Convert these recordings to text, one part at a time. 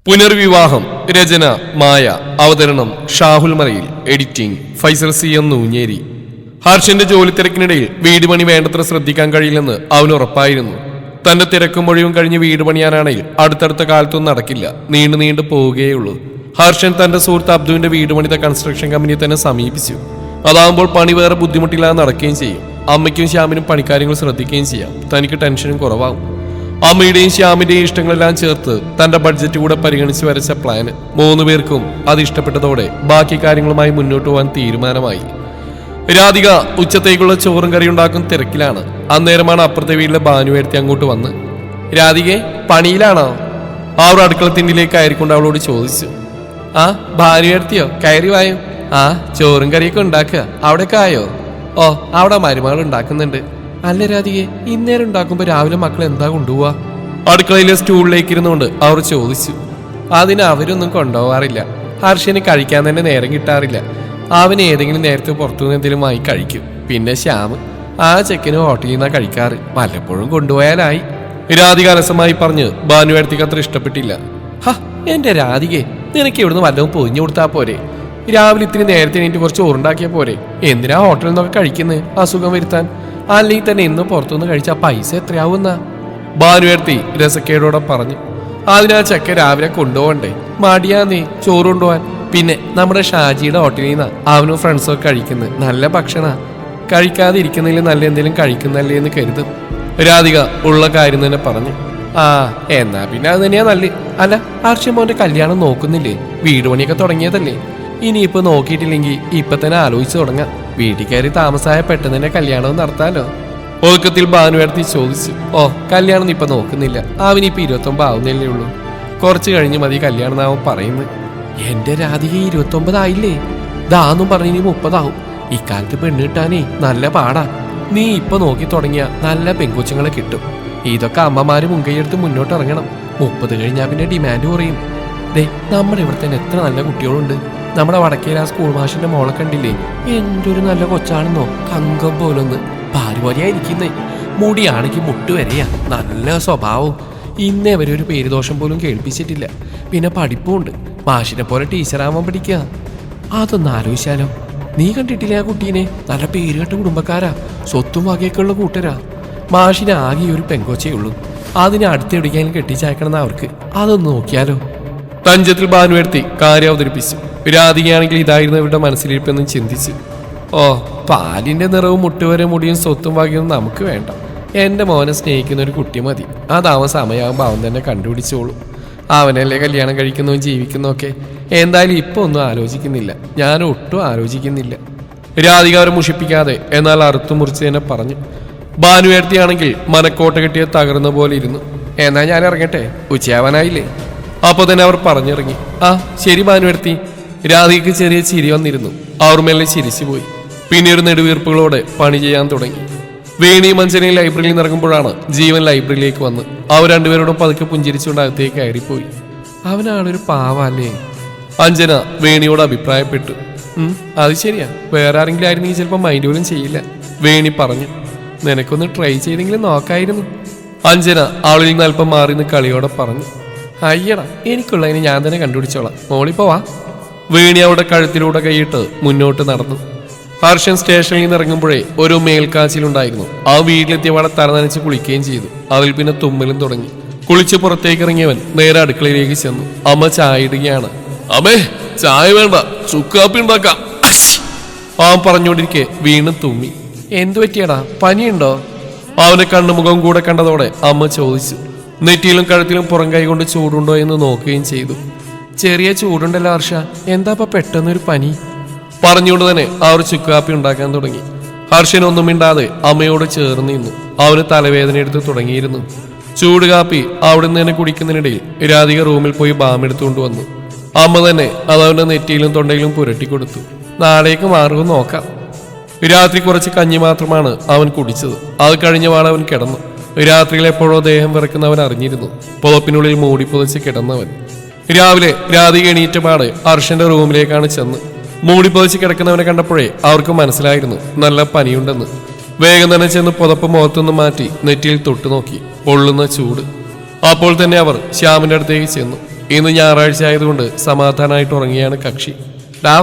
പുനർവിവാഹം. രചന മായ. അവതരണം Shahul Marayil. Editing Faisal C M Noonjeri. ഹർഷന്റെ ജോലി തിരക്കിനിടയിൽ വീട് പണി വേണ്ടത്ര ശ്രദ്ധിക്കാൻ കഴിയില്ലെന്ന് അവന് ഉറപ്പായിരുന്നു. തന്റെ തിരക്കും മൊഴിയും കഴിഞ്ഞ് വീട് പണിയാനാണെങ്കിൽ അടുത്തടുത്ത കാലത്തൊന്നും നടക്കില്ല, നീണ്ടു പോവുകയുള്ളൂ. ഹർഷൻ തന്റെ സുഹൃത്ത് അബ്ദുവിന്റെ വീട് പണിത കൺസ്ട്രക്ഷൻ കമ്പനിയെ തന്നെ സമീപിച്ചു. അതാകുമ്പോൾ പണി വേറെ ബുദ്ധിമുട്ടില്ലാതെ നടക്കുകയും ചെയ്യും. അമ്മയ്ക്കും ശ്യാമിനും പണിക്കാര്യങ്ങൾ ശ്രദ്ധിക്കുകയും ചെയ്യാം. തനിക്ക് ടെൻഷനും കുറവാകും. അമ്മയുടെയും ശ്യാമിന്റെയും ഇഷ്ടങ്ങളെല്ലാം ചേർത്ത് തന്റെ ബഡ്ജറ്റ് കൂടെ പരിഗണിച്ച് വരച്ച പ്ലാന് 3 പേർക്കും അത് ഇഷ്ടപ്പെട്ടതോടെ ബാക്കി കാര്യങ്ങളുമായി മുന്നോട്ട് പോകാൻ തീരുമാനമായി. രാധിക ഉച്ചത്തേക്കുള്ള ചോറും കറി ഉണ്ടാക്കുന്ന തിരക്കിലാണ്. അന്നേരമാണ് അപ്പുറത്തെ വീട്ടിലെ ഭാനുവേർത്തി അങ്ങോട്ട് വന്ന്, രാധികെ പണിയിലാണോ? അവർ അടുക്കളത്തിണ്ടിലേക്ക് കയറിക്കൊണ്ട് അവളോട് ചോദിച്ചു. ആ ഭാനുവേർത്തിയോ, കയറി വായോ. ആ ചോറും കറിയൊക്കെ ഉണ്ടാക്കുക. അവിടെയൊക്കെ ആയോ? ഓ, അവിടെ മരുമകൾ ഉണ്ടാക്കുന്നുണ്ട്. അല്ല രാധികെ, ഇന്നേരം ഉണ്ടാക്കുമ്പോ രാവിലെ മക്കൾ എന്താ കൊണ്ടുപോവാ? അടുക്കളയിലെ സ്റ്റൂളിലേക്ക് ഇരുന്നുകൊണ്ട് അവർ ചോദിച്ചു. അതിന് അവരൊന്നും കൊണ്ടുപോകാറില്ല. ഹർഷന് കഴിക്കാൻ തന്നെ നേരം കിട്ടാറില്ല. അവന് ഏതെങ്കിലും നേരത്തെ പുറത്തുനിന്ന് എന്തെങ്കിലും വാങ്ങി കഴിക്കും. പിന്നെ ശ്യാമ് ആ ചെക്കന് ഹോട്ടലിൽ നിന്നാ കഴിക്കാറ്. വല്ലപ്പോഴും കൊണ്ടുപോയാലായി. രാധിക അലസമായി പറഞ്ഞ് ഭാനുവേർത്തിക്ക് അത്ര ഇഷ്ടപ്പെട്ടില്ല. ഹ, എന്റെ രാധികെ, നിനക്ക് ഇവിടുന്ന് വല്ലതും പൊതിഞ്ഞു കൊടുത്താ പോരെ? രാവിലെ ഇത്തിരി നേരത്തെ എണീറ്റ് കുറച്ച് ചോറുണ്ടാക്കിയാ പോരെ? എന്തിനാ ഹോട്ടലിൽ നിന്നൊക്കെ കഴിക്കുന്നത്? അസുഖം വരുത്താൻ. അല്ലെങ്കിൽ തന്നെ ഇന്ന് പുറത്തുനിന്ന് കഴിച്ചാൽ പൈസ എത്രയാവുന്ന? ഭാനുവേർത്തി രസക്കേടോടെ പറഞ്ഞു. അതിനാ ചെക്ക രാവിലെ കൊണ്ടുപോകണ്ടേ? മടിയാ നീ ചോറ് കൊണ്ടുപോവാൻ. പിന്നെ നമ്മുടെ ഷാജിയുടെ ഹോട്ടലിൽ നിന്നാ അവനും ഫ്രണ്ട്സൊക്കെ കഴിക്കുന്നത്. നല്ല ഭക്ഷണ. കഴിക്കാതെ ഇരിക്കുന്നതിൽ നല്ല എന്തെങ്കിലും കഴിക്കുന്നല്ലേ എന്ന് കരുതും. രാധിക ഉള്ള കാര്യം തന്നെ പറഞ്ഞു. ആ, എന്നാ പിന്നെ അത് തന്നെയാ നല്ല. അല്ല, ഹർഷമോന്റെ കല്യാണം നോക്കുന്നില്ലേ? വീട് പണിയൊക്കെ തുടങ്ങിയതല്ലേ? ഇനിയിപ്പോ നോക്കിയിട്ടില്ലെങ്കിൽ ഇപ്പൊ തന്നെ ആലോചിച്ചു തുടങ്ങാം. വീട്ടിൽ കയറി താമസമായ പെട്ടെന്ന് തന്നെ കല്യാണവും നടത്താലോ? ഒതുക്കത്തിൽ ഭാനുവേർത്തി ചോദിച്ചു. ഓ, കല്യാണം ഇപ്പൊ നോക്കുന്നില്ല. അവനിപ്പോ 29 ആവുന്നല്ലേ ഉള്ളൂ. കുറച്ച് കഴിഞ്ഞ് മതി കല്യാണം അവൻ പറയുന്നത്. എന്റെ രാധിക 29 ആയില്ലേ? ദാന്നും പറഞ്ഞ് 30 ആവും. ഇക്കാലത്ത് പെണ്ണ് കിട്ടാനേ നല്ല പാടാ. നീ ഇപ്പൊ നോക്കി തുടങ്ങിയ നല്ല പെൺകൊച്ചുങ്ങളെ കിട്ടും. ഇതൊക്കെ അമ്മമാര് മുൻകൈയെടുത്ത് മുന്നോട്ട് ഇറങ്ങണം. 30 കഴിഞ്ഞാൽ പിന്നെ ഡിമാൻഡ് കുറയും. ദേ, നമ്മുടെ ഇവിടെ തന്നെ എത്ര നല്ല കുട്ടികളുണ്ട്. നമ്മുടെ വടക്കേല സ്കൂൾ മാഷിന്റെ മോളെ കണ്ടില്ലേ? എന്തൊരു നല്ല കൊച്ചാണെന്നോ, കങ്കം പോലൊന്ന് ഭാര്യപോലെയായിരിക്കുന്നേ. മുടിയാണെങ്കിൽ മുട്ടുവരെയാ. നല്ല സ്വഭാവവും. ഇന്നേ വരെ ഒരു പേരുദോഷം പോലും കേൾപ്പിച്ചിട്ടില്ല. പിന്നെ പഠിപ്പുണ്ട്. മാഷിനെ പോലെ ടീച്ചറാവാൻ പഠിക്കുക. അതൊന്ന് ആലോചിച്ചാലോ? നീ കണ്ടിട്ടില്ലേ ആ കുട്ടീനെ? നല്ല പേരുകെട്ട കുടുംബക്കാരാ. സ്വത്തും വകയൊക്കെ ഉള്ള കൂട്ടരാ. മാഷിന് ആകെ ഒരു പെങ്കൊച്ചേ ഉള്ളൂ. അതിനെ അടുത്തെവിടേക്കാനും കെട്ടിച്ചയക്കണമെന്ന് അവർക്ക്. അതൊന്ന് നോക്കിയാലോ? തഞ്ചത്തിൽ ഭാനുവേർത്തി കാര്യം അവതരിപ്പിച്ചു. രാധികയാണെങ്കിൽ ഇതായിരുന്നു ഇവരുടെ മനസ്സിലിരിപ്പെന്നും ചിന്തിച്ചു. ഓ, പാലിന്റെ നിറവും മുട്ടുവരെ മുടിയും സ്വത്തും വകയൊന്നും നമുക്ക് വേണ്ട. എന്റെ മോനെ സ്നേഹിക്കുന്ന ഒരു കുട്ടി മതി. അതാവൻ സമയമാകുമ്പോൾ അവൻ തന്നെ കണ്ടുപിടിച്ചോളൂ. അവനല്ലേ കല്യാണം കഴിക്കുന്നതും ജീവിക്കുന്നതൊക്കെ. എന്തായാലും ഇപ്പൊ ഒന്നും ആലോചിക്കുന്നില്ല. ഞാൻ ഒട്ടും ആലോചിക്കുന്നില്ല. രാധിക അവരെ മുഷിപ്പിക്കാതെ എന്നാൽ അറുത്തു മുറിച്ച് തന്നെ പറഞ്ഞു. ഭാനുവേർത്തിയാണെങ്കിൽ മനക്കോട്ട കെട്ടിയ തകർന്ന പോലെ ഇരുന്നു. എന്നാ ഞാൻ ഇറങ്ങട്ടെ, ഉച്ചയാവാനായില്ലേ? അപ്പൊ തന്നെ അവർ പറഞ്ഞിറങ്ങി. ആ ശരി ഭാനുവേർത്തി. രാധികയ്ക്ക് ചെറിയ ചിരി വന്നിരുന്നു. അവർ മെല്ലെ ചിരിച്ചുപോയി. പിന്നെ ഒരു നെടുവീർപ്പുകളോടെ പണി ചെയ്യാൻ തുടങ്ങി. വേണിയും അഞ്ജനയും ലൈബ്രറിയിൽ നിന്ന് ഇറങ്ങുമ്പോഴാണ് ജീവൻ ലൈബ്രറിയിലേക്ക് വന്ന് അവർ രണ്ടുപേരോടും പതുക്കെ പുഞ്ചിരിച്ചുകൊണ്ട് അകത്തേക്ക് കയറിപ്പോയി. അവനാളൊരു പാവല്ലേ? അഞ്ജന വേണിയോട് അഭിപ്രായപ്പെട്ടു. അത് ശരിയാ, വേറെ ആരെങ്കിലും ആയിരുന്നെങ്കിൽ ചിലപ്പോൾ മൈൻഡ് പോലും ചെയ്യില്ല. വേണി പറഞ്ഞു. നിനക്കൊന്ന് ട്രൈ ചെയ്തെങ്കിലും നോക്കായിരുന്നു. അഞ്ജന അവളിൽ നിന്ന് അല്പം മാറി നിന്ന് കളിയോടെ പറഞ്ഞു. അയ്യടാ, എനിക്കുള്ളതിന് ഞാൻ തന്നെ കണ്ടുപിടിച്ചോളാം. മോളിപ്പോവാ. വേണി അവളുടെ കഴുത്തിലൂടെ കൈയിട്ട് മുന്നോട്ട് നടന്നു. ഹർഷൻ സ്റ്റേഷനിൽ നിന്ന് ഇറങ്ങുമ്പോഴേ ഒരു മേൽക്കാച്ചിലുണ്ടായിരുന്നു. ആ വീട്ടിലെത്തിയവളെ തലനനച്ച് കുളിക്കുകയും ചെയ്തു. അതിൽ പിന്നെ തുമ്മലും തുടങ്ങി. കുളിച്ച് പുറത്തേക്ക് ഇറങ്ങിയവൻ നേരെ അടുക്കളയിലേക്ക് ചെന്നു. അമ്മ ചായ ഇടുകയാണ്. അമ്മേ, ചായ വേണ്ട, ചുക്കാപ്പി ഉണ്ടാക്കാം. അവൻ പറഞ്ഞുകൊണ്ടിരിക്കെ വീണ്ടും തുമ്മി. എന്തു പറ്റിയടാ, പനിയുണ്ടോ? അവന്റെ കണ്ണുമുഖം കൂടെ കണ്ടതോടെ അമ്മ ചോദിച്ചു. നെറ്റിയിലും കഴുത്തിലും പുറം കൈ കൊണ്ട് ചൂടുണ്ടോ എന്ന് നോക്കുകയും ചെയ്തു. ചെറിയ ചൂടുണ്ടല്ലോ ഹർഷ, എന്താ പെട്ടെന്നൊരു പനി? പറഞ്ഞുകൊണ്ട് തന്നെ അവർ ചുക്കാപ്പി ഉണ്ടാക്കാൻ തുടങ്ങി. ഹർഷനൊന്നും മിണ്ടാതെ അമ്മയോട് ചേർന്ന് നിന്നു. അവന് തലവേദന എടുത്ത് തുടങ്ങിയിരുന്നു. ചൂട് കാപ്പി അവിടെ നിന്ന് തന്നെ കുടിക്കുന്നതിനിടയിൽ രാധിക റൂമിൽ പോയി ബാം എടുത്തുകൊണ്ട് വന്നു. അമ്മ തന്നെ അതവന്റെ നെറ്റിയിലും തൊണ്ടയിലും പുരട്ടിക്കൊടുത്തു. നാളേക്ക് മാറുമെന്ന് നോക്കാം. രാത്രി കുറച്ച് കഞ്ഞി മാത്രമാണ് അവൻ കുടിച്ചത്. അത് കഴിഞ്ഞ വാള അവൻ കിടന്നു. രാത്രിയിൽ എപ്പോഴോ ദേഹം വിറക്കുന്നവൻ അറിഞ്ഞിരുന്നു. പുതപ്പിനുള്ളിൽ മൂടി പുതച്ച് കിടന്നവൻ രാവിലെ രാധിക എണീറ്റപാട് ഹർഷന്റെ റൂമിലേക്കാണ് ചെന്ന്. മൂടി പുതച്ച് കിടക്കുന്നവനെ കണ്ടപ്പോഴേ അവർക്ക് മനസ്സിലായിരുന്നു നല്ല പനിയുണ്ടെന്ന്. വേഗം തന്നെ ചെന്ന് പുതപ്പ് മുഖത്തുനിന്ന് മാറ്റി നെറ്റിയിൽ തൊട്ടു നോക്കി. പൊള്ളുന്ന ചൂട്. അപ്പോൾ തന്നെ അവർ ശ്യാമിന്റെ അടുത്തേക്ക് ചെന്നു. ഇന്ന് ഞായറാഴ്ച ആയതുകൊണ്ട് സമാധാനമായിട്ട് ഉറങ്ങിയാണ് കക്ഷി.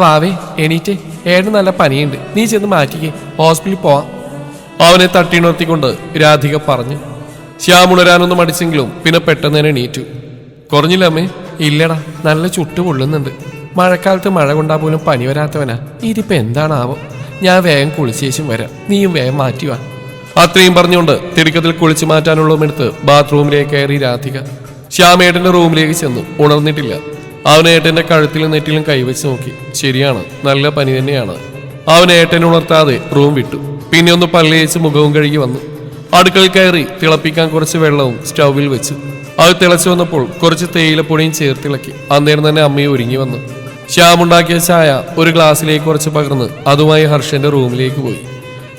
വാവേ എണീറ്റ്, ഏട്ടന് നല്ല പനിയുണ്ട്, നീ ചെന്ന് മാറ്റിക്കേ, ഹോസ്പിറ്റലിൽ പോവാം. അവനെ തട്ടിയുണർത്തിക്കൊണ്ട് രാധിക പറഞ്ഞു. ശ്യാം ഉണരാനൊന്നും മടിച്ചെങ്കിലും പിന്നെ പെട്ടെന്ന് തന്നെ എണീറ്റു. കുറഞ്ഞില്ല അമ്മേ? ഇല്ലടാ, നല്ല ചുട്ടു പൊള്ളുന്നുണ്ട്. മഴക്കാലത്ത് മഴ കൊണ്ടാ പോലും പനി വരാത്തവനാ. ഇതിപ്പോ എന്താണാവോ. ഞാൻ വേഗം കുളിച്ചേശും വരാം, നീയും വേഗം മാറ്റിവാ. അത്രയും പറഞ്ഞുകൊണ്ട് തിടുക്കത്തിൽ കുളിച്ചു മാറ്റാനുള്ളതുമെടുത്ത് ബാത്റൂമിലേക്ക് കയറി രാധിക. ശ്യാമേട്ടന്റെ റൂമിലേക്ക് ചെന്നു. ഉണർന്നിട്ടില്ല. അവൻ ഏട്ടന്റെ കഴുത്തിലും നെറ്റിലും കൈവച്ച് നോക്കി. ശരിയാണ്, നല്ല പനി തന്നെയാണ്. അവൻ ഏട്ടനെ ഉണർത്താതെ റൂം വിട്ടു. പിന്നെ ഒന്ന് പല്ലേച്ച് മുഖവും കഴുകി വന്നു. അടുക്കളയിൽ കയറി തിളപ്പിക്കാൻ കുറച്ച് വെള്ളവും സ്റ്റൗവിൽ വെച്ചു. അത് തിളച്ചു വന്നപ്പോൾ കുറച്ച് തേയിലപ്പൊടിയും ചേർത്തിളക്കി. അന്നേരം തന്നെ അമ്മയെ ഒരുങ്ങി വന്നു. ശ്യാം ഉണ്ടാക്കിയ ചായ ഒരു ഗ്ലാസ്സിലേക്ക് കുറച്ച് പകർന്ന് അതുമായി ഹർഷന്റെ റൂമിലേക്ക് പോയി.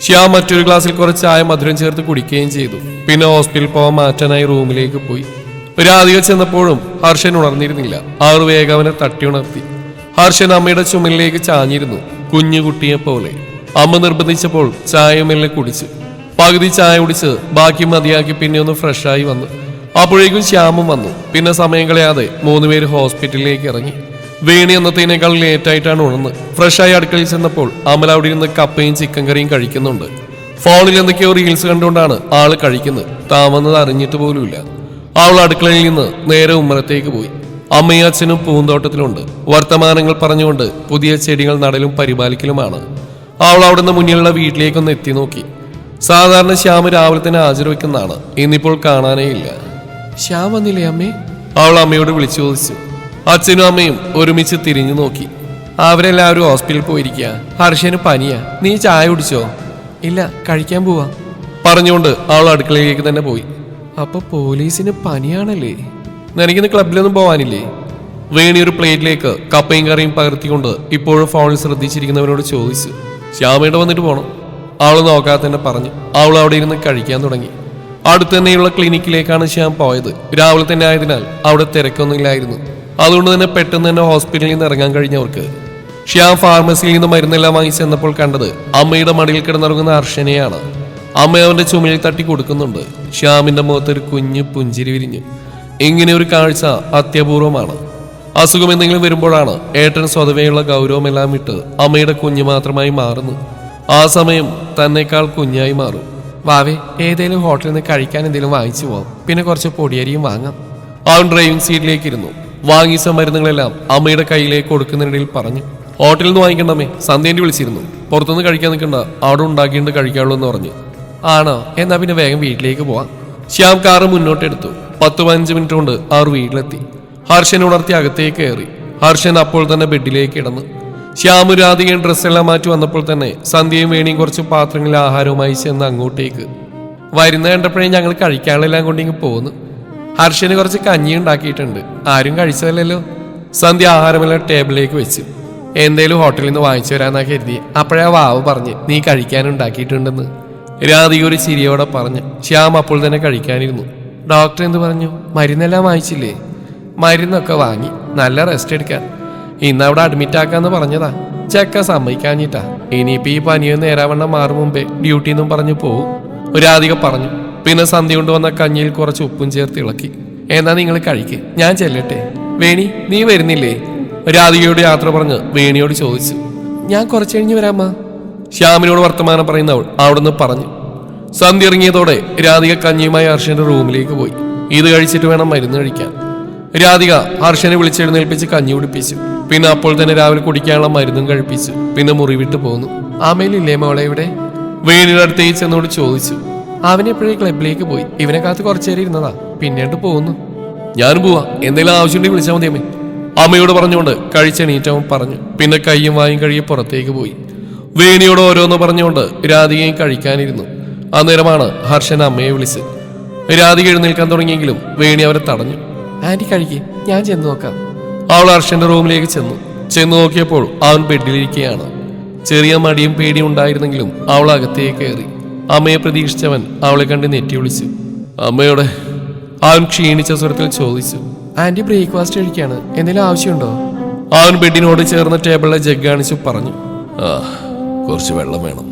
ശ്യാം മറ്റൊരു ഗ്ലാസ്സിൽ കുറച്ച് ചായ മധുരം ചേർത്ത് കുടിക്കുകയും ചെയ്തു. പിന്നെ ഹോസ്പിറ്റലിൽ പോകാൻ മാറ്റാനായി റൂമിലേക്ക് പോയി. രാധിക ചെന്നപ്പോഴും ഹർഷൻ ഉണർന്നിരുന്നില്ല. അവർ വേഗം അവനെ തട്ടി ഉണർത്തി. ഹർഷൻ അമ്മയുടെ ചുമലിലേക്ക് ചാഞ്ഞിരുന്നു, കുഞ്ഞുകുട്ടിയെ പോലെ. അമ്മ നിർബന്ധിച്ചപ്പോൾ ചായ മെല്ലെ കുടിച്ചു. പകുതി ചായ കുടിച്ച് ബാക്കി മതിയാക്കി പിന്നെ ഒന്ന് ഫ്രഷായി വന്നു. അപ്പോഴേക്കും ശ്യാമും വന്നു. പിന്നെ സമയം കളയാതെ 3 പേര് ഹോസ്പിറ്റലിലേക്ക് ഇറങ്ങി. വേണി എന്നത്തേനേക്കാൾ ലേറ്റായിട്ടാണ് ഉണർന്ന്. ഫ്രഷായി അടുക്കളയിൽ ചെന്നപ്പോൾ അമല അവിടെ ഇരുന്ന് കപ്പയും ചിക്കൻ കറിയും കഴിക്കുന്നുണ്ട്. ഫോണിൽ എന്തൊക്കെയോ റീൽസ് കണ്ടുകൊണ്ടാണ് ആള് കഴിക്കുന്നത്. താൻ വന്നത് അറിഞ്ഞിട്ട് പോലുമില്ല. അവൾ അടുക്കളയിൽ നിന്ന് നേരെ ഉമ്മറത്തേക്ക് പോയി. അമ്മയും അച്ഛനും പൂന്തോട്ടത്തിലുണ്ട്. വർത്തമാനങ്ങൾ പറഞ്ഞുകൊണ്ട് പുതിയ ചെടികൾ നടലും പരിപാലിക്കലുമാണ്. അവൾ അവിടുന്ന് മുന്നിലുള്ള വീട്ടിലേക്കൊന്ന് എത്തി നോക്കി. സാധാരണ ശ്യാം രാവിലെ തന്നെ ഹാജർ വയ്ക്കുന്നതാണ്. ഇന്നിപ്പോൾ കാണാനേ ഇല്ല. ശ്യാം വന്നില്ലേ അമ്മേ? അവൾ അമ്മയോട് വിളിച്ചു ചോദിച്ചു. അച്ഛനും അമ്മയും ഒരുമിച്ച് തിരിഞ്ഞു നോക്കി. അവരെല്ലാവരും ഹോസ്പിറ്റലിൽ പോയിരിക്കുക. ഹർഷന് പനിയാ. നീ ചായ കുടിച്ചോ? ഇല്ല, കഴിക്കാൻ പോവാ പറഞ്ഞുകൊണ്ട് അവൾ അടുക്കളയിലേക്ക് തന്നെ പോയി. അപ്പൊ പോലീസിന് പനിയാണല്ലേ? നിനക്കിന്ന് ക്ലബിലൊന്നും പോവാനില്ലേ? വേണി ഒരു പ്ലേറ്റിലേക്ക് കപ്പയും കറിയും പകർത്തിക്കൊണ്ട് ഇപ്പോഴും ഫോണിൽ ശ്രദ്ധിച്ചിരിക്കുന്നവരോട് ചോദിച്ചു. ശ്യാമയുടെ വന്നിട്ട് പോണം, അവൾ നോക്കാതെ തന്നെ പറഞ്ഞു. അവൾ അവിടെ ഇരുന്ന് കഴിക്കാൻ തുടങ്ങി. അടുത്ത് തന്നെയുള്ള ക്ലിനിക്കിലേക്കാണ് ശ്യാം പോയത്. രാവിലെ തന്നെ ആയതിനാൽ അവിടെ തിരക്കൊന്നുമില്ലായിരുന്നു. അതുകൊണ്ട് തന്നെ പെട്ടെന്ന് തന്നെ ഹോസ്പിറ്റലിൽ നിന്ന് ഇറങ്ങാൻ കഴിഞ്ഞവർക്ക്. ശ്യാം ഫാർമസിയിൽ നിന്ന് മരുന്നെല്ലാം വാങ്ങി ചെന്നപ്പോൾ കണ്ടത് അമ്മയുടെ മടിയിൽ കിടന്നിറങ്ങുന്ന ഹർഷനെയാണ്. അമ്മ അവന്റെ ചുമലിൽ തട്ടി കൊടുക്കുന്നുണ്ട്. ശ്യാമിന്റെ മുഖത്തൊരു കുഞ്ഞു പുഞ്ചിരി വിരിഞ്ഞു. ഇങ്ങനെ ഒരു കാഴ്ച അത്യപൂർവമാണ്. അസുഖം എന്തെങ്കിലും വരുമ്പോഴാണ് ഏട്ടൻ സ്വതവേയുള്ള ഗൗരവമെല്ലാം വിട്ട് അമ്മയുടെ കുഞ്ഞു മാത്രമായി മാറുന്നു. ആ സമയം തന്നെക്കാൾ കുഞ്ഞായി മാറും. വാവേ, ഏതെങ്കിലും ഹോട്ടലിൽ നിന്ന് കഴിക്കാൻ എന്തെങ്കിലും വാങ്ങിച്ചു പോവാം, പിന്നെ കുറച്ച് പൊടിയരിയും വാങ്ങാം. അവൻ ഡ്രൈവിംഗ് സീറ്റിലേക്ക് ഇരുന്നു. വാങ്ങിച്ച മരുന്നുകളെല്ലാം അമ്മയുടെ കയ്യിലേക്ക് കൊടുക്കുന്നതിനിടയിൽ പറഞ്ഞു. ഹോട്ടലിൽ നിന്ന് വാങ്ങിക്കണ്ടമ്മേ, സന്ധ്യേൻ്റെ വിളിച്ചിരുന്നു. പുറത്തുനിന്ന് കഴിക്കാൻ നിൽക്കണ്ട, അവിടെ ഉണ്ടാക്കിയിട്ട് കഴിക്കാവുള്ളൂ എന്ന് പറഞ്ഞു. ആണോ? എന്നാ പിന്നെ വേഗം വീട്ടിലേക്ക് പോവാം. ശ്യാം കാറ് മുന്നോട്ടെടുത്തു. 10-15 മിനിറ്റ് കൊണ്ട് അവർ വീട്ടിലെത്തി. ഹർഷൻ ഉണർത്തി അകത്തേക്ക് കയറി. ഹർഷൻ അപ്പോൾ തന്നെ ബെഡിലേക്ക് കിടന്നു. ശ്യാമും രാധികയും ഡ്രസ്സെല്ലാം മാറ്റി വന്നപ്പോൾ തന്നെ സന്ധ്യയും വേണിയും കുറച്ച് പാത്രങ്ങളിൽ ആഹാരവുമായി ചെന്ന് അങ്ങോട്ടേക്ക്. വരുന്ന കണ്ടപ്പോഴേ ഞങ്ങൾ കഴിക്കാനുള്ളെല്ലാം കൊണ്ടിങ്ങ് പോകുന്നു. ഹർഷന് കുറച്ച് കഞ്ഞി ഉണ്ടാക്കിയിട്ടുണ്ട്, ആരും കഴിച്ചതല്ലോ. സന്ധ്യ ആഹാരമെല്ലാം ടേബിളിലേക്ക് വെച്ചു. എന്തേലും ഹോട്ടലിൽ നിന്ന് വാങ്ങിച്ചു വരാന്നാ കരുതി. അപ്പോഴാ വാവ് പറഞ്ഞ് നീ കഴിക്കാനുണ്ടാക്കിയിട്ടുണ്ടെന്ന്. രാധിക ഒരു ചിരിയോടെ പറഞ്ഞു. ശ്യാം അപ്പോൾ തന്നെ കഴിക്കാനിരുന്നു. ഡോക്ടർ എന്ത് പറഞ്ഞു? മരുന്നെല്ലാം വാങ്ങിച്ചില്ലേ? മരുന്നൊക്കെ വാങ്ങി, നല്ല റെസ്റ്റ് എടുക്കാൻ. ഇന്ന് അവിടെ അഡ്മിറ്റ് ആക്കാന്ന് പറഞ്ഞതാ. ചെക്ക സമ്മതിക്കാഞ്ഞിട്ടാ. ഇനിയിപ്പോ ഈ പനിയോ നേരാവണ്ണം മാറും മുമ്പേ ഡ്യൂട്ടിന്നും പറഞ്ഞു പോവും, രാധിക പറഞ്ഞു. പിന്നെ സന്ധ്യ കൊണ്ടുവന്ന കഞ്ഞിയിൽ കുറച്ച് ഉപ്പും ചേർത്ത് ഇളക്കി. എന്നാ നിങ്ങൾ കഴിക്ക്, ഞാൻ ചെല്ലട്ടെ. വേണി, നീ വരുന്നില്ലേ? രാധികയോട് യാത്ര പറഞ്ഞ് വേണിയോട് ചോദിച്ചു. ഞാൻ കുറച്ച് കഴിഞ്ഞ് വരാമ്മ. ശ്യാമിനോട് വർത്തമാനം പറയുന്നവൾ അവിടുന്ന് പറഞ്ഞു. സന്ധ്യ ഇറങ്ങിയതോടെ രാധിക കഞ്ഞിയുമായി ഹർഷന്റെ റൂമിലേക്ക് പോയി. ഇത് കഴിച്ചിട്ട് വേണം മരുന്ന് കഴിക്കാൻ. രാധിക ഹർഷനെ വിളിച്ചെഴുന്നേൽപ്പിച്ച് കഞ്ഞി കുടിപ്പിച്ചു. പിന്നെ അപ്പോൾ തന്നെ രാവിലെ കുടിക്കാനുള്ള മരുന്നും കഴിപ്പിച്ചു. പിന്നെ മുറി വിട്ട് പോന്നു. ആമയിലില്ലേ മോളെ ഇവിടെ? വേണിയുടെ അടുത്തേക്ക് ചെന്നോട് ചോദിച്ചു. അവനെപ്പോഴേ ക്ലബിലേക്ക് പോയി. ഇവനെ കാത്ത് കുറച്ചേരം ഇരുന്നതാ, പിന്നീട് പോകുന്നു. ഞാനും പോവാ, എന്തെങ്കിലും ആവശ്യമുണ്ടെങ്കിൽ വിളിച്ചാൽ മതി അമ്മേ. അമ്മയോട് പറഞ്ഞുകൊണ്ട് കഴിച്ചെണീറ്റവൻ പറഞ്ഞു. പിന്നെ കയ്യും വായും കഴുകി പുറത്തേക്ക് പോയി. വേണിയോട് ഓരോന്ന് പറഞ്ഞുകൊണ്ട് രാധികയും കഴിക്കാനിരുന്നു. അന്നേരമാണ് ഹർഷൻ അമ്മയെ വിളിച്ചത്. രാധിക എഴുന്നേൽക്കാൻ തുടങ്ങിയെങ്കിലും വേണി അവരെ തടഞ്ഞു. ആന്റി കഴിക്ക്, ഞാൻ ചെന്ന് നോക്കാം. അവൾ ഹർഷന്റെ റൂമിലേക്ക് ചെന്ന് നോക്കിയപ്പോൾ അവൻ ബെഡിലിരിക്കുകയാണ്. ചെറിയ മടിയും പേടിയും ഉണ്ടായിരുന്നെങ്കിലും അവൾ അകത്തേക്ക് കയറി. അമ്മയെ പ്രതീക്ഷിച്ചവൻ അവളെ കണ്ട് നെറ്റി വിളിച്ചു. അമ്മയോടെ അവൻ ക്ഷീണിച്ച സ്വരത്തിൽ ചോദിച്ചു. ആന്റി ബ്രേക്ക്ഫാസ്റ്റ് കഴിക്കാണ്, എന്തെങ്കിലും ആവശ്യമുണ്ടോ? അവൻ ബെഡിനോട് ചേർന്ന ടേബിളിലെ ജഗ് കാണിച്ചു പറഞ്ഞു. കുറച്ച് വെള്ളം വേണം.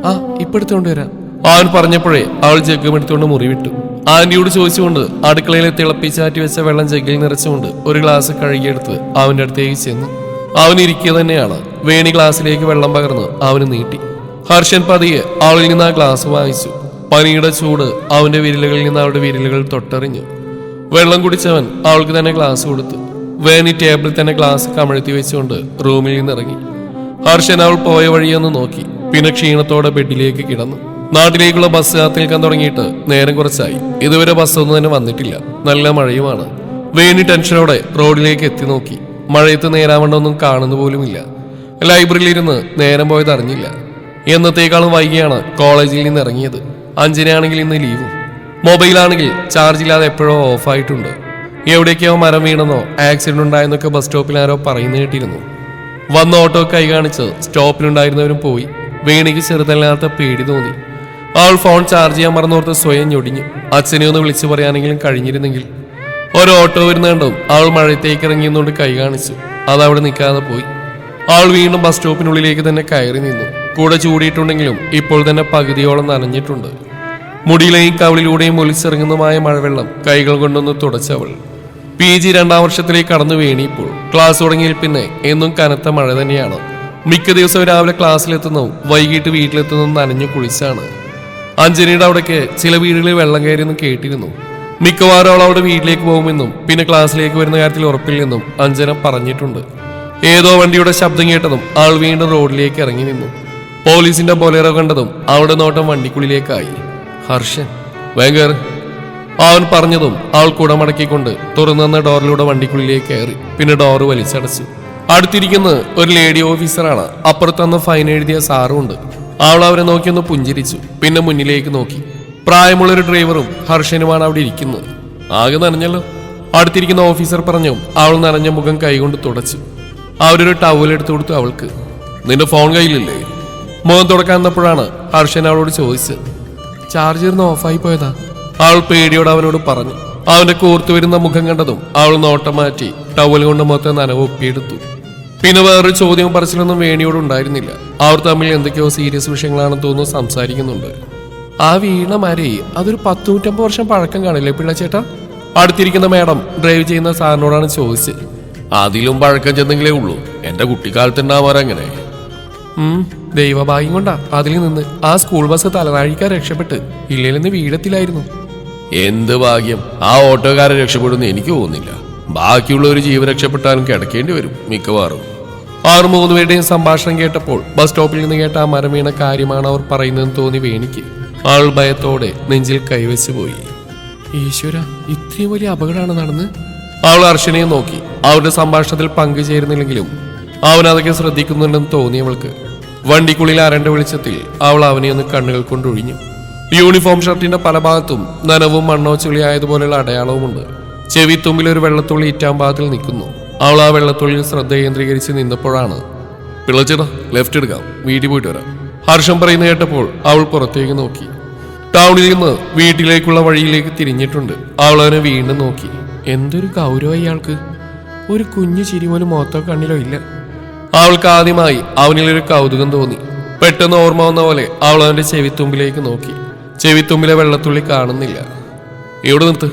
ആ, ഇപ്പൊ എടുത്തുകൊണ്ട് വരാം. അവൻ പറഞ്ഞപ്പോഴേ അവൾ ജഗ്ഗും എടുത്തുകൊണ്ട് മുറി വിട്ടു. ആന്റിയോട് ചോദിച്ചുകൊണ്ട് അടുക്കളയിലെ തിളപ്പിച്ചാറ്റി വെച്ച വെള്ളം ജഗ്ഗിൽ നിറച്ചുകൊണ്ട് ഒരു ഗ്ലാസ് കഴുകിയെടുത്ത് അവന്റെ അടുത്തേക്ക് ചെന്നു. അവൻ ഇരിക്കുക തന്നെയാണ്. വേണി ഗ്ലാസ്സിലേക്ക് വെള്ളം പകർന്ന് അവന് നീട്ടി. ഹർഷൻ പതിയെ അവളിൽ നിന്ന് ആ ഗ്ലാസ് വാങ്ങിച്ചു. പനിയുടെ ചൂട് അവന്റെ വിരലുകളിൽ നിന്ന് അവളുടെ വിരലുകൾ തൊട്ടറിഞ്ഞു. വെള്ളം കുടിച്ചവൻ അവൾക്ക് തന്നെ ഗ്ലാസ് കൊടുത്തു. വേണി ടേബിളിൽ തന്നെ ഗ്ലാസ് കമഴ്ത്തി വെച്ചുകൊണ്ട് റൂമിൽ നിന്ന് ഇറങ്ങി. ഹർഷൻ അവൾ പോയ വഴിയൊന്ന് നോക്കി. പിന്നെ ക്ഷീണത്തോടെ ബെഡിലേക്ക് കിടന്നു. നാട്ടിലേക്കുള്ള ബസ് കാത്തിരിക്കാൻ തുടങ്ങിയിട്ട് നേരം കുറച്ചായി. ഇതുവരെ ബസ്സൊന്നും തന്നെ വന്നിട്ടില്ല. നല്ല മഴയുമാണ്. വേണി ടെൻഷനോടെ റോഡിലേക്ക് എത്തി നോക്കി. മഴയത്ത് നേരാവണ്ടൊന്നും കാണുന്നു പോലുമില്ല. ലൈബ്രറിയിലിരുന്ന് നേരം പോയത് അറിഞ്ഞില്ല. എന്നത്തേക്കാളും വൈകിയാണ് കോളേജിൽ നിന്ന് ഇറങ്ങിയത്. 5-നാണെങ്കിൽ ഇന്ന് ലീവും. മൊബൈലാണെങ്കിൽ ചാർജില്ലാതെ എപ്പോഴോ ഓഫായിട്ടുണ്ട്. എവിടേക്കോ മരം വീണെന്നോ ആക്സിഡന്റ് ഉണ്ടായെന്നൊക്കെ ബസ് സ്റ്റോപ്പിൽ ആരോ പറയുന്നു കേട്ടിരുന്നു. വന്ന ഓട്ടോ കൈ കാണിച്ച് സ്റ്റോപ്പിലുണ്ടായിരുന്നവരും പോയി. വേണിക്ക് ചെറുതല്ലാത്ത പേടി തോന്നി. അവൾ ഫോൺ ചാർജ് ചെയ്യാൻ മറന്നോർത്ത് സ്വയം ഞൊടിഞ്ഞു. അച്ഛനെ ഒന്ന് വിളിച്ചു പറയാനെങ്കിലും കഴിഞ്ഞിരുന്നെങ്കിൽ. ഒരു ഓട്ടോ വരുന്നുണ്ടും അവൾ മഴയത്തേക്ക് ഇറങ്ങിയെന്നുകൊണ്ട് കൈ കാണിച്ചു. അതവിടെ നിൽക്കാതെ പോയി. അവൾ വീണ്ടും ബസ് സ്റ്റോപ്പിനുള്ളിലേക്ക് തന്നെ കയറി നിന്നു. കൂടെ ചൂടിയിട്ടുണ്ടെങ്കിലും ഇപ്പോൾ തന്നെ പകുതിയോളം നനഞ്ഞിട്ടുണ്ട്. മുടിയിലെയും കവിളിലൂടെയും ഒലിച്ചിറങ്ങുന്നതുമായ മഴവെള്ളം കൈകൾ കൊണ്ടൊന്ന് തുടച്ചവൾ PG 2ാം വർഷത്തിലേക്ക് കടന്നു. വേണിപ്പോൾ ക്ലാസ് തുടങ്ങിയിൽ പിന്നെ എന്നും കനത്ത മഴ തന്നെയാണ്. മിക്ക ദിവസവും രാവിലെ ക്ലാസ്സിലെത്തുന്നതും വൈകിട്ട് വീട്ടിലെത്തുന്നതും നനഞ്ഞു കുളിച്ചാണ്. അഞ്ജനയുടെ അവിടേക്ക് ചില വീടുകളിൽ വെള്ളം കയറിയെന്നും കേട്ടിരുന്നു. മിക്കവാറും അവൾ അവിടെ വീട്ടിലേക്ക് പോകുമെന്നും പിന്നെ ക്ലാസ്സിലേക്ക് വരുന്ന കാര്യത്തിൽ ഉറപ്പില്ലെന്നും അഞ്ജന പറഞ്ഞിട്ടുണ്ട്. ഏതോ വണ്ടിയുടെ ശബ്ദം കേട്ടതും അവൾ വീണ്ടും റോഡിലേക്ക് ഇറങ്ങി നിന്നു. പോലീസിന്റെ ബൊലേറോ കണ്ടതും അവളുടെ നോട്ടം വണ്ടിക്കുള്ളിലേക്കായി. ഹർഷൻ വേഗർ അവൻ പറഞ്ഞതും അവൾ കുടമടക്കിക്കൊണ്ട് തുറന്ന ഡോറിലൂടെ വണ്ടിക്കുള്ളിലേക്ക് കയറി. പിന്നെ ഡോറ് വലിച്ചടച്ചു. അടുത്തിരിക്കുന്ന ഒരു ലേഡി ഓഫീസറാണ്. അപ്പുറത്തന്ന് ഫൈൻ എഴുതിയ സാറും ഉണ്ട്. അവൾ അവരെ നോക്കിയൊന്ന് പുഞ്ചിരിച്ചു. പിന്നെ മുന്നിലേക്ക് നോക്കി. പ്രായമുള്ളൊരു ഡ്രൈവറും ഹർഷനുമാണ് അവിടെ ഇരിക്കുന്നത്. ആകെ നനഞ്ഞല്ലോ, അടുത്തിരിക്കുന്ന ഓഫീസർ പറഞ്ഞു. അവൾ നനഞ്ഞ മുഖം കൈകൊണ്ട് തുടച്ചു. അവരൊരു ടവൽ എടുത്തു കൊടുത്തു അവൾക്ക്. നിന്റെ ഫോൺ കയ്യിലില്ലേ? മുഖം തുടക്കാൻ വന്നപ്പോഴാണ് ഹർഷൻ അവളോട് ചോദിച്ചത്. ചാർജറിന് ഓഫായി പോയതാ, അവൾ പേടിയോട് അവനോട് പറഞ്ഞു. അവന്റെ കൂർത്തു വരുന്ന മുഖം കണ്ടതും അവൾ നോട്ടം മാറ്റി ടവൽ കൊണ്ട് മൊത്തം നനവ് ഒപ്പിയെടുത്തു. പിന്നെ വേറൊരു ചോദ്യം പറച്ചിലൊന്നും വേണിയോട് ഉണ്ടായിരുന്നില്ല. അവർ തമ്മിൽ എന്തൊക്കെയോ സീരിയസ് വിഷയങ്ങളാണെന്ന് തോന്നുന്നു സംസാരിക്കുന്നുണ്ട്. ആ വീണമാരെ അതൊരു 150 വർഷം പഴക്കം കാണില്ലേ പിള്ളച്ചേട്ടാ? അടുത്തിരിക്കുന്ന മാഡം ഡ്രൈവ് ചെയ്യുന്ന സാറിനോടാണ് ചോദിച്ചത്. അതിലും പഴക്കം ചെന്നെങ്കിലേ ഉള്ളൂ. എന്റെ കുട്ടിക്കാലത്തുണ്ടാവാറങ്ങനെ. ദൈവഭാഗ്യം കൊണ്ടാ അതിൽ നിന്ന് ആ സ്കൂൾ ബസ് തലനാഴിക്കാൻ രക്ഷപ്പെട്ട്. ഇല്ലെന്ന് വീഴത്തിലായിരുന്നു. എന്ത് ഭാഗ്യം. ആ ഓട്ടോക്കാരൻ രക്ഷപ്പെടുമെന്ന് എനിക്ക് തോന്നുന്നില്ല. ബാക്കിയുള്ള ഒരു ജീവൻ രക്ഷപ്പെട്ടാലും കിടക്കേണ്ടി വരും മിക്കവാറും. 6-3 പേരുടെയും സംഭാഷണം കേട്ടപ്പോൾ ബസ് സ്റ്റോപ്പിൽ നിന്ന് കേട്ട ആ മരം വീണ കാര്യമാണ് അവർ പറയുന്നതെന്ന് തോന്നി വേണിക്ക്. ആൾ ഭയത്തോടെ നെഞ്ചിൽ കൈവച്ചു പോയി. ഈശ്വര, ഇത്രയും വലിയ അപകടമാണ് നടന്ന്. അവൾ ഹർഷനെ നോക്കി. അവരുടെ സംഭാഷണത്തിൽ പങ്കുചേരുന്നില്ലെങ്കിലും അവൻ അതൊക്കെ ശ്രദ്ധിക്കുന്നുണ്ടെന്ന് തോന്നിയവൾക്ക്. വണ്ടിക്കുള്ളിൽ അരണ്ട വെളിച്ചത്തിൽ അവൾ അവനെ ഒന്ന് കണ്ണുകൾ കൊണ്ടൊഴിഞ്ഞു. യൂണിഫോം ഷർട്ടിന്റെ പല ഭാഗത്തും നനവും മണ്ണോ ചുളിയായതുപോലെയുള്ള അടയാളവുമുണ്ട്. ചെവിത്തുമ്പിൽ ഒരു വെള്ളത്തുള്ളി ഇറ്റാൻ ഭാഗത്തിൽ നിൽക്കുന്നു. അവൾ ആ വെള്ളത്തുള്ളിൽ ശ്രദ്ധ കേന്ദ്രീകരിച്ച് നിന്നപ്പോഴാണ് പിള്ളച്ചേട്ടാ ലെഫ്റ്റ് എടുക്കാം, വീട്ടിൽ പോയിട്ട് വരാം, ഹർഷം പറയുന്നത് കേട്ടപ്പോൾ അവൾ പുറത്തേക്ക് നോക്കി. ടൗണിൽ നിന്ന് വീട്ടിലേക്കുള്ള വഴിയിലേക്ക് തിരിഞ്ഞിട്ടുണ്ട്. അവൾ അവനെ വീണ്ടും നോക്കി. എന്തൊരു ഗൗരവം ഇയാൾക്ക്. ഒരു കുഞ്ഞു ചിരി പോലും മുഖത്തോ കണ്ണിലോ ഇല്ല. അവൾക്ക് ആദ്യമായി അവനിലൊരു കൗതുകം തോന്നി. പെട്ടെന്ന് ഓർമ്മ വന്ന പോലെ അവൾ അവന്റെ ചെവിത്തുമ്പിലേക്ക് നോക്കി. ചെവിത്തുമ്പിലെ വെള്ളത്തുള്ളി കാണുന്നില്ല. ഇവിടെ നിർത്ത്,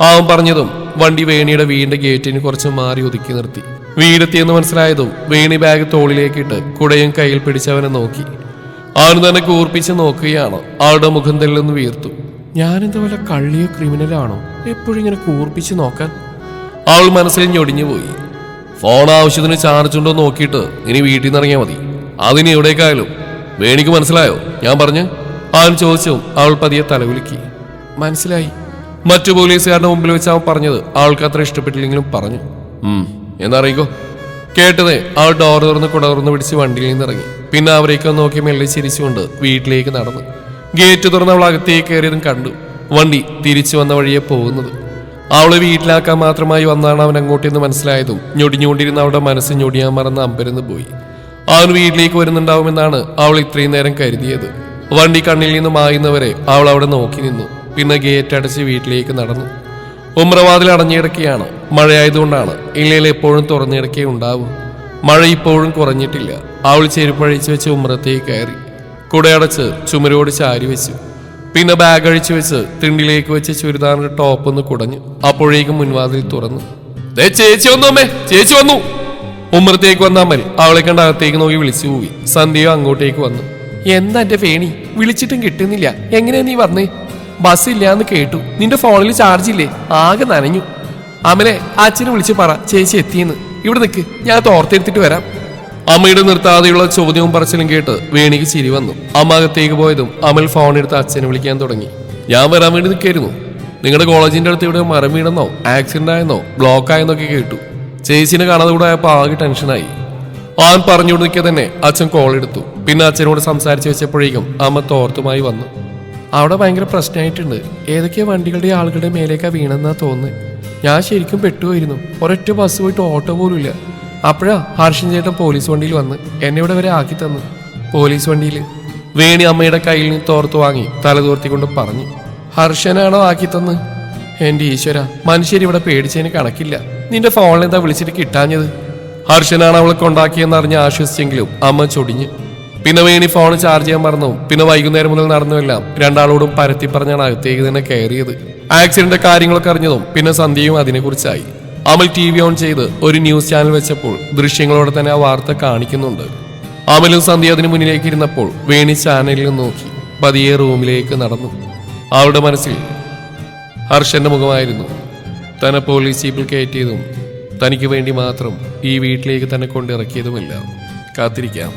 അവൻ പറഞ്ഞതും വണ്ടി വേണിയുടെ വീടിന്റെ ഗേറ്റിന് കുറച്ച് മാറി ഒതുക്കി നിർത്തി. വീടെത്തിയെന്ന് മനസ്സിലായതും വേണി ബാഗ് തോളിലേക്കിട്ട് കുടയും കയ്യിൽ പിടിച്ചവനെ നോക്കി. അവന് തന്നെ കൂർപ്പിച്ച് നോക്കുകയാണ്. അവളുടെ മുഖം തെല്ലൊന്ന് വീർത്തു. ഞാനെന്താ വല്ല കള്ളിയോ ക്രിമിനലാണോ എപ്പോഴും ഇങ്ങനെ കൂർപ്പിച്ച് നോക്കാൻ? അവൾ മനസ്സിൽ ഞൊടിഞ്ഞുപോയി. ഫോൺ ആവശ്യത്തിന് ചാർജ് ഉണ്ടോ നോക്കിയിട്ട് ഇനി വീട്ടിൽ നിന്ന് ഇറങ്ങിയാൽ മതി. അതിന് എവിടേക്കായാലും. വേണിക്ക് മനസ്സിലായോ ഞാൻ പറഞ്ഞു? അവൻ ചോദിച്ചു. അവൾ പതിയെ തലകുലുക്കി. മനസ്സിലായി. മറ്റു പോലീസുകാരുടെ മുമ്പിൽ വെച്ച് അവൻ പറഞ്ഞത് അവൾക്ക് അത്ര ഇഷ്ടപ്പെട്ടില്ലെങ്കിലും പറഞ്ഞു. എന്നറിയിക്കോ. കേട്ടതേ അവൾ ഡോർ തുറന്ന് കുട തുറന്ന് പിടിച്ച് വണ്ടിയിൽ നിന്ന് ഇറങ്ങി. പിന്നെ അവരേക്ക് നോക്കി മെല്ലെ ചിരിച്ചുകൊണ്ട് വീട്ടിലേക്ക് നടന്നു. ഗേറ്റ് തുറന്ന് അവൾ അകത്തേക്ക് കയറിയതും കണ്ടു വണ്ടി തിരിച്ചു വന്ന വഴിയെ പോകുന്നത്. അവളെ വീട്ടിലാക്കാൻ മാത്രമായി വന്നാണ് അവൻ അങ്ങോട്ടെന്ന് മനസ്സിലായതും ഞൊടിഞ്ഞുകൊണ്ടിരുന്ന അവളുടെ മനസ്സ് ഞൊടിയാൻ മറന്ന് അമ്പരന്ന് പോയി. അവൻ വീട്ടിലേക്ക് വരുന്നുണ്ടാവുമെന്നാണ് അവൾ ഇത്രയും നേരം കരുതിയത്. വണ്ടി കണ്ണിൽ നിന്ന് മായുന്നവരെ അവൾ അവിടെ നോക്കി നിന്നു. പിന്നെ ഗേറ്റ് അടച്ച് വീട്ടിലേക്ക് നടന്നു. ഉമ്രവാതിൽ അടഞ്ഞിടക്കുകയാണ്. മഴയായതുകൊണ്ടാണ്. ഇല്ലയിൽ എപ്പോഴും തുറന്നിടക്കേ ഉണ്ടാവും. മഴ ഇപ്പോഴും കുറഞ്ഞിട്ടില്ല. അവൾ ചെരുപ്പഴിച്ചു വെച്ച് ഉമ്രത്തേക്ക് കയറി. കുടയടച്ച് ചുമരോട് ചാരി വെച്ചു. പിന്നെ ബാഗ് അഴിച്ചു വെച്ച് തിണ്ടിലേക്ക് വെച്ച് ചുരിദാറിന്റെ ടോപ്പ് ഒന്ന് കുടഞ്ഞു. അപ്പോഴേക്കും മുൻവാതിൽ തുറന്നു. ചേച്ചി വന്നു അമ്മേ, ചേച്ചി വന്നു. ഉമ്മറത്തേക്ക് വന്ന അമ്മൽ അവളെ കണ്ട് അകത്തേക്ക് നോക്കി വിളിച്ചു പോയി. സന്ധ്യയോ അങ്ങോട്ടേക്ക് വന്നു. എന്താ എന്റെ ഫേണി, വിളിച്ചിട്ടും കിട്ടുന്നില്ല, എങ്ങനെയാ നീ വന്നേ? ബസ് ഇല്ലാന്ന് കേട്ടു, നിന്റെ ഫോണിൽ ചാർജ് ഇല്ലേ? ആകെ നനഞ്ഞു. അമലെ, അച്ഛനെ വിളിച്ച് പറ ചേച്ചി എത്തിയെന്ന്. ഇവിടെ നിൽക്ക്, ഞാൻ തോർത്തെടുത്തിട്ട് വരാം. അമ്മയുടെ നിർത്താതെയുള്ള ചോദ്യവും പറച്ചിലും കേട്ട് വേണിക്ക് ചിരി വന്നു. അമ്മ അകത്തേക്ക് പോയതും അമൽ ഫോൺ എടുത്ത് അച്ഛനെ വിളിക്കാൻ തുടങ്ങി. ഞാൻ വരാൻ വേണ്ടി നിൽക്കായിരുന്നു. നിങ്ങളുടെ കോളേജിന്റെ അടുത്ത് ഇവിടെ മരം വീണെന്നോ ആക്സിഡന്റ് ആയെന്നോ ബ്ലോക്ക് ആയെന്നൊക്കെ കേട്ടു. ചേച്ചിനെ കാണാതെ കൂടെ ആയപ്പോൾ ആകെ ടെൻഷനായി. അവൻ പറഞ്ഞുകൊണ്ട് നിൽക്കുക തന്നെ അച്ഛൻ കോൾ എടുത്തു. പിന്നെ അച്ഛനോട് സംസാരിച്ച് വെച്ചപ്പോഴേക്കും അമ്മ തോർത്തുമായി വന്നു. അവിടെ ഭയങ്കര പ്രശ്നമായിട്ടുണ്ട്. ഏതൊക്കെയോ വണ്ടികളുടെ ആളുകളുടെ മേലേക്കാ വീണെന്നാ തോന്നുന്നത്. ഞാൻ ശരിക്കും പെട്ടുപോയിരുന്നു. ഒരൊറ്റ ബസ് പോയിട്ട് ഓട്ടോ പോലും ഇല്ല. അപ്പോഴാ ഹർഷൻ ചേട്ടൻ പോലീസ് വണ്ടിയിൽ വന്ന് എന്നെ ഇവിടെ വരെ ആക്കി തന്നു. പോലീസ് വണ്ടിയിൽ വേണി അമ്മയുടെ കയ്യിൽ നിന്ന് തോർത്ത് വാങ്ങി തലതോർത്തിക്കൊണ്ട് പറഞ്ഞു. ഹർഷനാണോ ആക്കി തന്ന്? എന്റെ ഈശ്വര, മനുഷ്യരിവിടെ പേടിച്ചതിന് കണക്കില്ല. നിന്റെ ഫോണിൽ എന്താ വിളിച്ചിട്ട് കിട്ടാഞ്ഞത്? ഹർഷനാണ് അവളെ കൊണ്ടാക്കിയെന്ന് അറിഞ്ഞ് ആശ്വസിച്ചെങ്കിലും അമ്മ ചൊടിഞ്ഞു. പിന്നെ വേണി ഫോൺ ചാർജ് ചെയ്യാൻ മറന്നു. പിന്നെ വൈകുന്നേരം മുതൽ നടന്നുമെല്ലാം രണ്ടാളോടും പരത്തി പറഞ്ഞാണ് അകത്തേക്ക് തന്നെ കയറിയത്. ആക്സിഡന്റ് കാര്യങ്ങളൊക്കെ അറിഞ്ഞതും പിന്നെ സന്ധ്യയും അതിനെക്കുറിച്ചായി. അമൽ TV ഓൺ ചെയ്ത് ഒരു ന്യൂസ് ചാനൽ വെച്ചപ്പോൾ ദൃശ്യങ്ങളോടെ തന്നെ ആ വാർത്ത കാണിക്കുന്നുണ്ട്. അമലും സന്ധ്യ അതിന് മുന്നിലേക്ക് ഇരുന്നപ്പോൾ വേണി ചാനലിൽ നോക്കി പതിയെ റൂമിലേക്ക് നടന്നു. അവളുടെ മനസ്സിൽ ഹർഷന്റെ മുഖമായിരുന്നു. തന്നെ പോലീസ് ജീപ്പിൽ കയറ്റിയതും തനിക്ക് വേണ്ടി മാത്രം ഈ വീട്ടിലേക്ക് തന്നെ കൊണ്ടിറക്കിയതുമെല്ലാം. കാത്തിരിക്കാം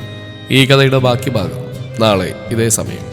ഈ കഥയുടെ ബാക്കി ഭാഗം നാളെ ഇതേ സമയം.